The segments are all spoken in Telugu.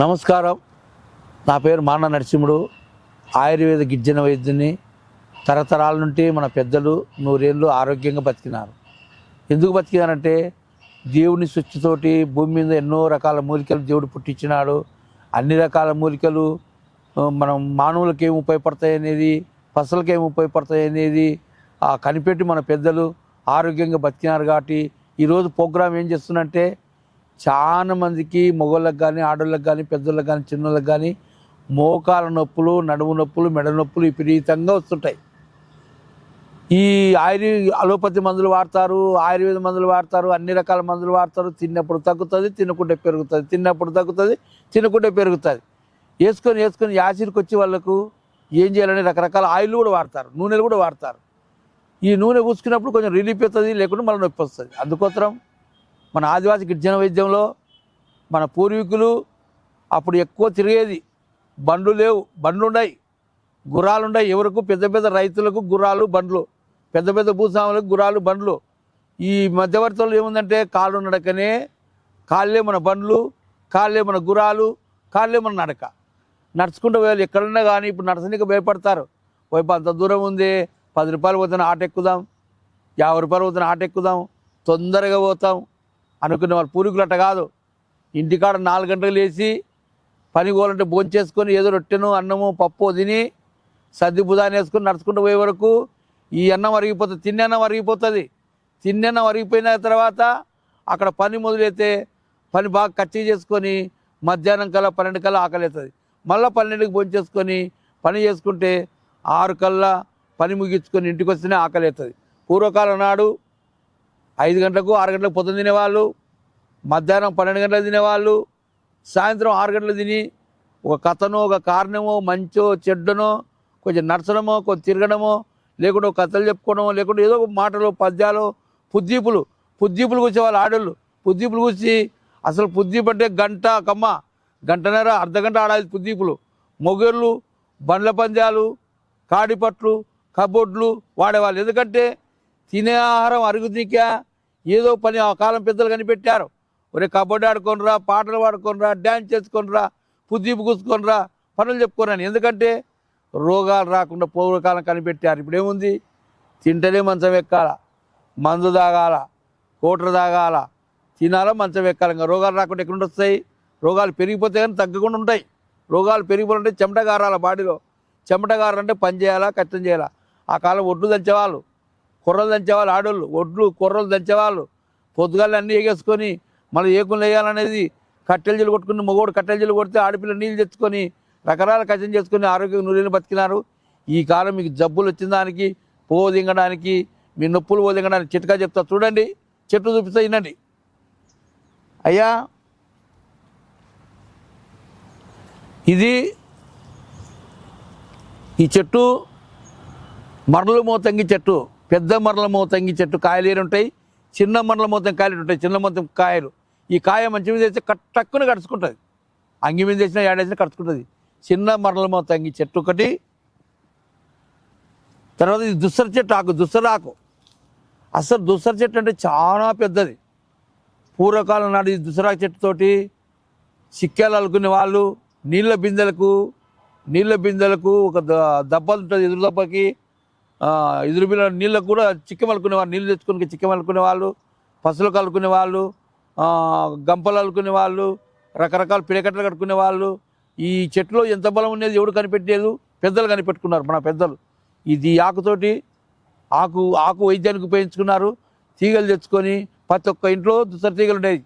నమస్కారం. నా పేరు మాన నరసింహుడు. ఆయుర్వేద గిరిజన వైద్యుని. తరతరాల నుండి మన పెద్దలు నూరేళ్ళు ఆరోగ్యంగా బతికినారు. ఎందుకు బతికినారంటే దేవుని సృష్టితోటి భూమి మీద ఎన్నో రకాల మూలికలు దేవుడు పుట్టించినాడు. అన్ని రకాల మూలికలు మనం మానవులకి ఏమి ఉపయోగపడతాయి అనేది, పశువులకి ఏమి ఉపయోగపడతాయి అనేది కనిపెట్టి మన పెద్దలు ఆరోగ్యంగా బతికినారు. కాబట్టి ఈరోజు ప్రోగ్రాం ఏం చేస్తున్నంటే చాలా మందికి మగవాళ్ళకి కానీ, ఆడవాళ్ళకి కానీ, పెద్దోళ్ళకి కానీ, చిన్నోళ్ళకి కానీ మోకాల నొప్పులు, నడుము నొప్పులు, మెడ నొప్పులు విపరీతంగా వస్తుంటాయి. ఈ అలోపతి మందులు వాడతారు, ఆయుర్వేద మందులు వాడతారు, అన్ని రకాల మందులు వాడతారు. తిన్నప్పుడు తగ్గుతుంది, తినకుంటే పెరుగుతుంది, తిన్నప్పుడు తగ్గుతుంది, తినకుంటే పెరుగుతుంది. వేసుకొని యాసిడ్కి వచ్చి వాళ్ళకు ఏం చేయాలని రకరకాల ఆయిల్ కూడా వాడతారు, నూనెలు కూడా వాడతారు. ఈ నూనె పూసుకున్నప్పుడు కొంచెం రిలీఫ్ అవుతుంది, లేకుంటే మళ్ళీ నొప్పి వస్తుంది. అందుకోసం మన ఆదివాసి గిరిజన వైద్యంలో మన పూర్వీకులు అప్పుడు ఎక్కువ తిరిగేది. బండ్లు లేవు, బండ్లు ఉన్నాయి, గుర్రాలు ఉన్నాయి. ఎవరికి పెద్ద పెద్ద రైతులకు గుర్రాలు బండ్లు, పెద్ద పెద్ద భూస్వాములకు గుర్రాలు బండ్లు. ఈ మధ్యవర్తులు ఏముందంటే కాళ్ళు నడకనే, కాళ్ళే మన బండ్లు, కాళ్ళే మన గుర్రాలు, కాళ్ళే మన నడక. నడుచుకుంటూ పోయాలి ఎక్కడున్నా. కానీ ఇప్పుడు నడచనీకి భయపడతారు. వైపు అంత దూరం ఉంది, 10 రూపాయలు పోతున్న ఆట ఎక్కుదాం, 50 రూపాయలు పోతున్న ఆట ఎక్కుదాం, తొందరగా పోతాం అనుకునే వాళ్ళు. పూర్వీకులు అట్ట కాదు. ఇంటికాడ 4 గంటలు లేచి పని పోవాలంటే భోంచేసుకొని ఏదో రొట్టెను, అన్నము, పప్పు తిని సర్ది బుధాన్ని వేసుకొని నడుచుకుంటూ పోయే వరకు ఈ అన్నం అరిగిపోతుంది, తిన్నన్నం అరిగిపోతుంది. తిన్నన్నం అరిగిపోయిన తర్వాత అక్కడ పని మొదలైతే పని బాగా కచ్చి చేసుకొని మధ్యాహ్నం కల్లా 12 కల్లా ఆకలి అవుతుంది. మళ్ళీ 12కి భోంచేసుకొని పని చేసుకుంటే 6 కల్లా పని ముగించుకొని ఇంటికి వస్తేనే ఆకలి అవుతుంది. పూర్వకాలం నాడు 5 గంటలకు 6 గంటలకు పొద్దున్న తినేవాళ్ళు, మధ్యాహ్నం 12 గంటలకు తినేవాళ్ళు, సాయంత్రం 6 గంటలకు తిని ఒక కథనో, ఒక కారణమో, మంచో చెడ్డనో, కొంచెం నడచడమో, కొంచెం తిరగడమో, లేకుంటే ఒక కథలు చెప్పుకోవడమో, లేకుంటే ఏదో ఒక మాటలు, పద్యాలు, పుద్దీపులు కూర్చేవాళ్ళు. ఆడోళ్ళు పుద్దీపులు కూర్చి, అసలు పుద్దీపు అంటే గంట కమ్మ, గంటన్నర, అర్ధగంట ఆడాలి పుద్దీపులు. మొగోళ్ళు బండ్ల పందాలు, కాడిపట్లు, కబోర్డ్లు వాడేవాళ్ళు. ఎందుకంటే తినే ఆహారం అరుగుదీకా ఏదో పని ఆ కాలం పెద్దలు కనిపెట్టారు. ఒరే కబడ్డీ ఆడుకోనరా, పాటలు పాడుకోనరా, డ్యాన్స్ చేసుకొనిరా, పుద్దీపు కూసుకొనిరా, పనులు చెప్పుకోరని. ఎందుకంటే రోగాలు రాకుండా పూర్వకాలం కనిపెట్టారు. ఇప్పుడు ఏముంది, తింటేనే మంచం ఎక్కాల, మందు తాగాల, కోటర్ తాగాల, తినాలా, మంచం ఎక్కాలి. ఇంకా రోగాలు రాకుండా ఎక్కడ వస్తాయి? రోగాలు పెరిగిపోతే కానీ తగ్గకుండా ఉంటాయి. రోగాలు పెరిగిపోతుంటే చెమట గారాల బాడీలో. చెమట గారాలంటే పని చేయాలా, కష్టం చేయాలా. ఆ కాలం ఒడ్లు దంచేవాళ్ళు, కుర్రలు దంచేవాళ్ళు. ఆడోళ్ళు ఒడ్లు కుర్రలు దంచేవాళ్ళు. పొద్దుగాళ్ళు అన్నీ ఎగేసుకొని మళ్ళీ ఏకులు వేయాలనేది కట్టెల జీలు కొట్టుకుని, మగోడు కట్టెల జీలు కొడితే ఆడపిల్ల నీళ్ళు తెచ్చుకొని రకరకాల కష్టం చేసుకొని ఆరోగ్యంగా నూరేళ్ళు బతికినారు. ఈ కాలం మీకు జబ్బులు వచ్చిన దానికి, దింగడానికి, మీ నొప్పులు దింగడానికి చిట్కా చెప్తా చూడండి. చెట్టు చూపిస్తా, వినండి. అయ్యా, ఈ చెట్టు మరల మోతంగి చెట్టు. పెద్ద మరల మోతంగి చెట్టు కాయలు ఉంటాయి, చిన్న మరల మోతంగి కాయలు ఉంటాయి. చిన్న మొత్తం కాయలు. ఈ కాయ మంచి మీద వేస్తే టక్కున కడుచుకుంటుంది. అంగి మీద వేసినా ఏడేసినా కడుచుకుంటుంది. చిన్న మరల మోతంగి చెట్టు ఒకటి. తర్వాత ఇది దుస్సర చెట్టు ఆకు, దుస్సర ఆకు. అసలు దుస్సర చెట్టు అంటే చాలా పెద్దది. పూర్వకాలం నాడు ఈ దుస్సరాకు చెట్టుతోటి చిక్కాలు అల్లుకునే వాళ్ళు. నీళ్ళ బిందెలకు ఒక దెబ్బ ఉంటుంది, ఎదురు దెబ్బకి. ఎదురు బిల్ల నీళ్ళకు కూడా చిక్కమలుకునేవాళ్ళు, నీళ్ళు తెచ్చుకొని చిక్కమలుకునేవాళ్ళు, పసులకు అల్లుకునేవాళ్ళు, గంపలు అల్లుకునేవాళ్ళు, రకరకాల పిడకట్టలు కట్టుకునేవాళ్ళు. ఈ చెట్టులో ఎంత బలం ఉండేది ఎవడు కనిపెట్టలేదు, పెద్దలు కనిపెట్టుకున్నారు మన పెద్దలు. ఇది ఆకుతోటి ఆకు వైద్యానికి ఉపయోగించుకున్నారు. తీగలు తెచ్చుకొని ప్రతి ఒక్క ఇంట్లో దుస్సర తీగలు ఉండేవి.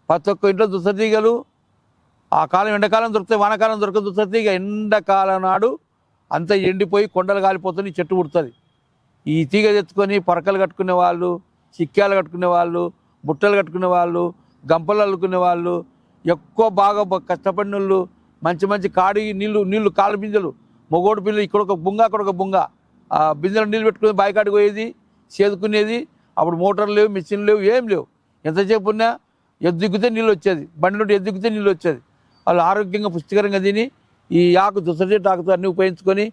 ప్రతి ఒక్క ఇంట్లో దుస్సర తీగలు. ఆ కాలం ఎండాకాలం దొరుకుతాయి, వానాకాలం దొరకదు దుస్సర తీగ. ఎండాకాలం నాడు అంతా ఎండిపోయి కొండలు కాలిపోతుంది, చెట్టు పుడుతుంది. ఈ తీగ తెచ్చుకొని పరకలు కట్టుకునే వాళ్ళు, చిక్కాలు కట్టుకునే వాళ్ళు, బుట్టలు కట్టుకునే వాళ్ళు, గంపలు అల్లుకునే వాళ్ళు, ఎక్కువ బాగా కష్టపడిన వాళ్ళు. మంచి కాడి నీళ్ళు కాళ్ళ బిందెలు, మొగోడు బిందెలు, ఇక్కడ ఒక బుంగ, అక్కడ ఒక బుంగ. ఆ బిందెలు నీళ్ళు పెట్టుకుని బాయికాడికి పోయేది, చేదుకునేది. అప్పుడు మోటార్లు లేవు, మిషన్లు లేవు, ఏం లేవు. ఎంతసేపు ఉన్నా ఎద్దుగితే నీళ్ళు వచ్చేది, బండి నుండి ఎద్దుగితే నీళ్ళు వచ్చేది. వాళ్ళు ఆరోగ్యంగా పుష్టికరంగా తిని ఈ ఆకు దుస్సర చెట్టు ఆకుతో అన్నీ ఉపయోగించుకొని.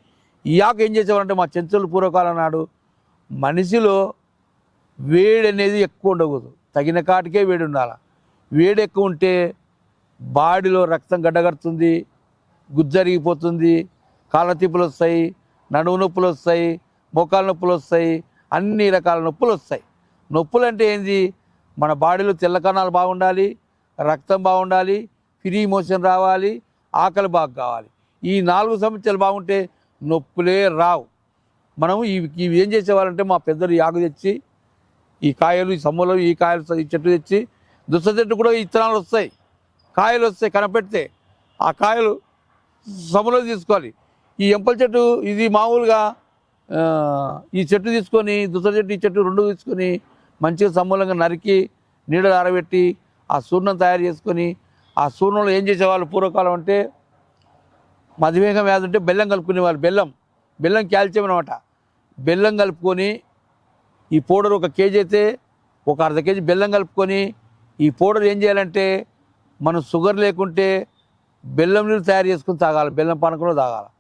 ఈ ఆకు ఏం చేసేవారంటే మా చెంచులు పూర్వకాలం నాడు మనిషిలో వేడి అనేది ఎక్కువ ఉండకూడదు, తగిన కాటికే వేడి ఉండాలి. వేడి ఎక్కువ ఉంటే బాడీలో రక్తం గడ్డగడుతుంది, గుజ్జరిగిపోతుంది, కాళ్ళ తిప్పులు వస్తాయి, నడుము నొప్పులు వస్తాయి, మోకాళ్ళ నొప్పులు వస్తాయి, అన్ని రకాల నొప్పులు వస్తాయి. నొప్పులు అంటే ఏంది? మన బాడీలో తెల్ల కణాలు బాగుండాలి, రక్తం బాగుండాలి, ఫ్రీ మోషన్ రావాలి, ఆకలి బాగా కావాలి. ఈ 4 సమస్యలు బాగుంటే నొప్పులే రావు. మనము ఇవి ఏం చేసేవాళ్ళంటే మా పెద్దలు యాగు తెచ్చి ఈ కాయలు, ఈ సమ్మలు, ఈ కాయలు, ఈ చెట్టు తెచ్చి దుస్స చెట్టు కూడా విత్తనాలు వస్తాయి, కాయలు వస్తాయి, కనపెడితే ఆ కాయలు సమ్మలో తీసుకోవాలి. ఈ ఎంపల చెట్టు ఇది మామూలుగా ఈ చెట్టు తీసుకొని దుస్స చెట్టు, ఈ చెట్టు 2 తీసుకొని మంచిగా సమూలంగా నరికి నీడలు ఆరబెట్టి ఆ చూర్ణం తయారు చేసుకొని ఆ చూర్ణంలో ఏం చేసేవాళ్ళు పూర్వకాలం అంటే మధుమేహం వ్యాధి ఉంటే బెల్లం కలుపుకునేవాళ్ళు. బెల్లం కాల్షియం అనమాట. బెల్లం కలుపుకొని ఈ పౌడర్ 1 కేజీ అయితే ఒక అర్ధ కేజీ బెల్లం కలుపుకొని ఈ పౌడర్ ఏం చేయాలంటే మనం షుగర్ లేకుంటే బెల్లం నీళ్ళు తయారు చేసుకొని తాగాలి, బెల్లం పానకంలో తాగాలి.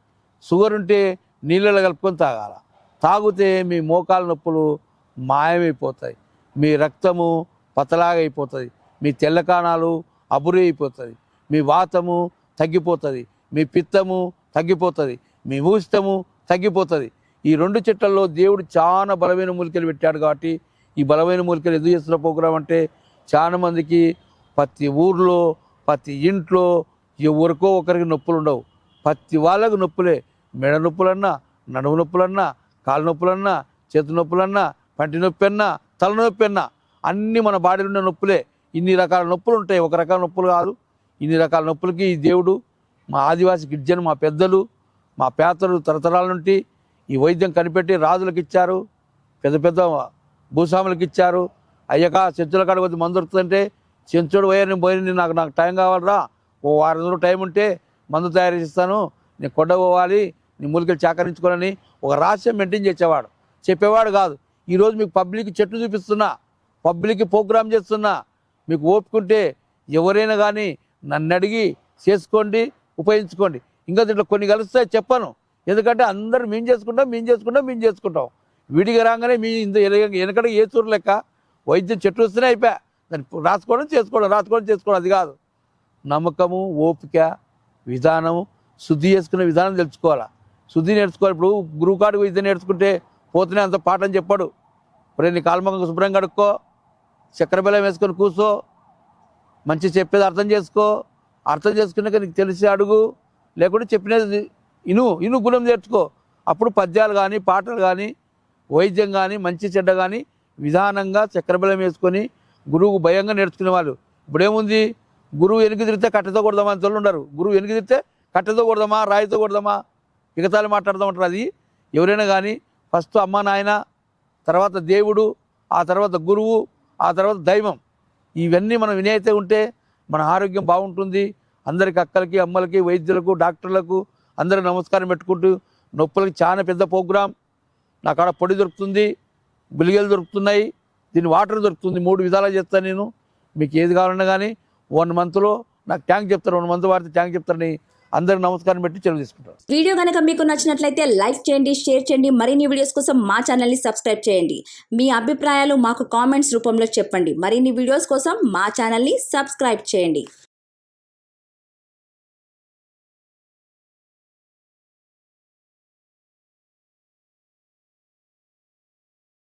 షుగర్ ఉంటే నీళ్ళలో కలుపుకొని తాగాలి. తాగితే మీ మోకాల నొప్పులు మాయమైపోతాయి, మీ రక్తము పతలాగా అయిపోతుంది, మీ తెల్లకాణాలు అబురి అయిపోతుంది, మీ వాతము తగ్గిపోతుంది, మీ పిత్తము తగ్గిపోతుంది, మీ ఊష్టము తగ్గిపోతుంది. ఈ 2 చెట్లలో దేవుడు చాలా బలమైన మూలికలు పెట్టాడు. కాబట్టి ఈ బలమైన మూలికలు ఎందుకు చేస్తున్న ప్రోగ్రాం అంటే చాలా మందికి ప్రతి ఊర్లో ప్రతి ఇంట్లో ఎవరికో ఒకరికి నొప్పులు ఉండవు, ప్రతి వాళ్ళకు నొప్పులే. మెడ నొప్పులన్నా, నడుము నొప్పులన్నా, కాళ్ళ నొప్పులన్నా, చేతి నొప్పులన్నా, పంటి నొప్పి అన్నా, తలనొప్పి అన్నా అన్నీ మన బాడీలో ఉన్న నొప్పులే. ఇన్ని రకాల నొప్పులు ఉంటాయి, ఒక రకాల నొప్పులు కాదు. ఇన్ని రకాల నొప్పులకి ఈ దేవుడు మా ఆదివాసి గిరిజన మా పెద్దలు మా పేతలు తరతరాల నుండి ఈ వైద్యం కనిపెట్టి రాజులకు ఇచ్చారు, పెద్ద పెద్ద భూస్వాములకు ఇచ్చారు. అయ్యక చెంచుల కాడ కొద్ది మందు దొరుకుతుందంటే చెంచుడు పోయి నాకు టైం కావాలరా, ఓ 6 రోజులు టైం ఉంటే మందు తయారు చేస్తాను, నేను కొండ పోవాలి, నీ మూలికలు సేకరించుకోవాలని ఒక రహస్యం మెయింటైన్ చేసేవాడు, చెప్పేవాడు కాదు. ఈరోజు మీకు పబ్లిక్ చెట్లు చూపిస్తున్నా, పబ్లిక్ ప్రోగ్రామ్ చేస్తున్నా. మీకు ఓపుకుంటే ఎవరైనా కానీ నన్ను అడిగి చేసుకోండి, ఉపయోగించుకోండి. ఇంకా దీంట్లో కొన్ని కలుస్తాయి చెప్పను, ఎందుకంటే అందరూ మేము చేసుకుంటాం. విడిగా రాగానే మీ వెనకడ ఏ చూరు లెక్క వైద్యం చెట్టు వస్తేనే అయిపోయా, దాన్ని రాసుకోవడం చేసుకోవడం అది కాదు. నమ్మకము, ఓపిక, విధానము, శుద్ధి చేసుకునే విధానం తెలుసుకోవాలా, శుద్ధి నేర్చుకోవాలి. ఇప్పుడు గురువు కాడికి విద్య నేర్చుకుంటే పోతేనే అంత పాఠం చెప్పాడు. ఇప్పుడు నీ కాల్మకం శుభ్రంగా కడుక్కో, చక్కెర బెల్లం వేసుకొని కూర్చో, మంచి చెప్పేది అర్థం చేసుకో, అర్థం చేసుకున్నాక నీకు తెలిసి అడుగు, లేకుంటే చెప్పినది ఇను గుణం నేర్చుకో. అప్పుడు పద్యాలు కానీ పాటలు కానీ వైద్యం కానీ మంచి చెడ్డ కానీ విధానంగా చక్కెర బెల్లం వేసుకొని గురువుకు భయంగా నేర్చుకునే వాళ్ళు. ఇప్పుడేముంది, గురువు వెనుక తిరిగితే కట్టెతో కొడదామా అని తోళ్ళు ఉండరు. గురువు వెనుక తిరిగితే కట్టెతో కొడదామా, రాయితో కొడదామా, మిగతాలు మాట్లాడదామంటారు. అది ఎవరైనా కానీ ఫస్ట్ అమ్మ నాయన, తర్వాత దేవుడు, ఆ తర్వాత గురువు, ఆ తర్వాత దైవం. ఇవన్నీ మనం వినైతే ఉంటే మన ఆరోగ్యం బాగుంటుంది. అందరికి అక్కలకి, అమ్మలకి, వైద్యులకు, డాక్టర్లకు అందరూ నమస్కారం పెట్టుకుంటూ నొప్పులకి చాలా పెద్ద ప్రోగ్రాం. నాకు ఆడ పొడి దొరుకుతుంది, గుళిగలు దొరుకుతున్నాయి, దీని వాటర్ దొరుకుతుంది. 3 విధాలుగా చేస్తాను నేను. మీకు ఏది కావాలన్నా కానీ 1 మంత్లో నాకు ట్యాంక్ చెప్తారు, 1 మంత్ వాడితే ట్యాంక్ చెప్తారని అందరికి నమస్కారం పెట్టి చెరువు తీసుకుంటారు. వీడియో కనుక మీకు నచ్చినట్లయితే లైక్ చేయండి, షేర్ చేయండి. మరిన్ని వీడియోస్ కోసం మా ఛానల్ని సబ్స్క్రైబ్ చేయండి. మీ అభిప్రాయాలు మాకు కామెంట్స్ రూపంలో చెప్పండి. మరిన్ని వీడియోస్ కోసం మా ఛానల్ని సబ్స్క్రైబ్ చేయండి.